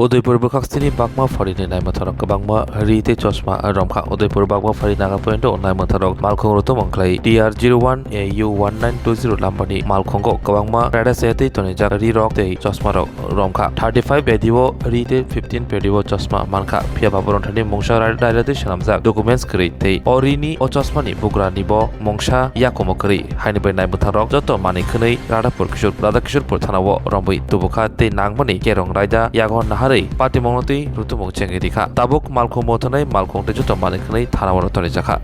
Udaipur Bukaksini Kwbangma Farini Naimwthangrok Kwbangma Raida Chosma Romkha Udaipur Kwbangma Fari Naga Point Naimwthangrok Malkhongrok Mongklai DR01 AU1920 Lambani Malkhongo Kwbangma Raida Chayatwi Tonija Rirok Tei Chosma Rok Romkha 35 Bedio Raida 15 Bedio Chosma Mankha Phia Baboron Thani Mongsha Raida Shanamjak Documents Kri Tei Orini O Chosma ni Bugra Nibo Mongsha Yakomo Kri Haini Bai Naimwthangrok Joto Mani Khwnei Radapur Kishorpur Thanawo Rombui Tubuka Tei Nangmani Kerong Raida Yagon Nahari Party Monoti Rutumok Chengedika Tabuk Malkhong Motanai Malkhong Tejuto Mani Khwnei Thanawaro Tonijaka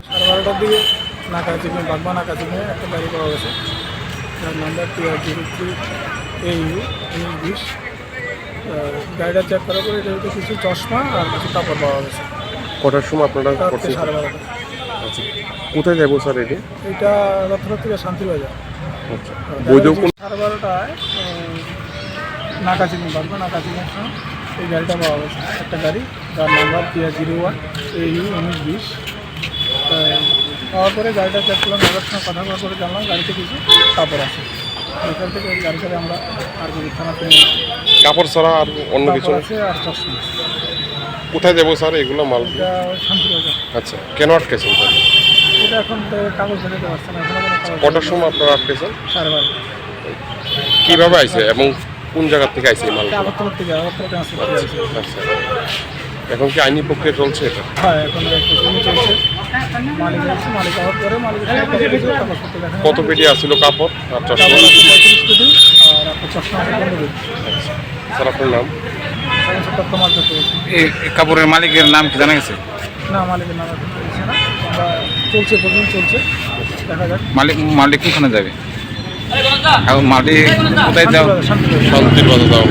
Kwbangma Nakazime একটা গাড়ি পাওয়া গেছে যার number TR03 AU 1920 গাড়িটা check করার পরে এটাতে কিছু চশমা আর কিছু কাপড় পাওয়া গেছে। কটার সময় আপনারা করছেন? 12:30। আচ্ছা, কোথায় যাবো স্যার? এটা রথরথ থেকে শান্তিবাজার। আচ্ছা, বৈধ কোন? 12:30টায় Kwbangma নাকাচিমের এই গাড়িটা পাওয়া গেছে, একটা গাড়ি যার নাম্বার TR01 AU 1920। পাওয়ার পরে গাড়িটা চেক করলাম, দাদার সঙ্গে কথা বলার পরে জানলাম গাড়িতে কিছু কাপড় আছে। এখান থেকে ওই গাড়িটাকে আমরা আর কিছু থানাতে কাপড় ছাড়া আর অন্য কিছু আছে আর চশমা। কোথায় যাবো স্যার এগুলো মাল? এটা শান্তিবাজার। আচ্ছা, কেন আটকেছেন স্যার? এটা এখন কাগজ দেখাতে পারছে না, এখনো কোনো কাগজ। কটার সময় আপনারা আটকেছেন? 12:30। কীভাবে আইছে এবং কোন জায়গা থেকে আইছে মাল? আগরতলা থেকে ট্রান্সফার করে আছে। আচ্ছা, এখন কি আইনি প্রক্রিয়া চলছে এটা? হ্যাঁ, এখন প্রসিডিং চলছে। মালিক আসছে, মালিক আওয়ার পরে মালিকের কাগজপত্র দেখা। কত পেটি আসছিল কাপড় আর চশমা? 35 পেটি আর আপনার চশমা আছে 15 পেটি। স্যার আপনার নাম? এই কাপড়ের মালিকের নাম কি জানা গেছে? না, মালিকের নাম এখন বলছে না, আমরা চলছে, প্রসিডিং চলছে, দেখা যাক। মালিক কোনখানে যাবে? মালিক কোথায় যাও? শান্তিবাজার। শান্তির বাজার যাওয়া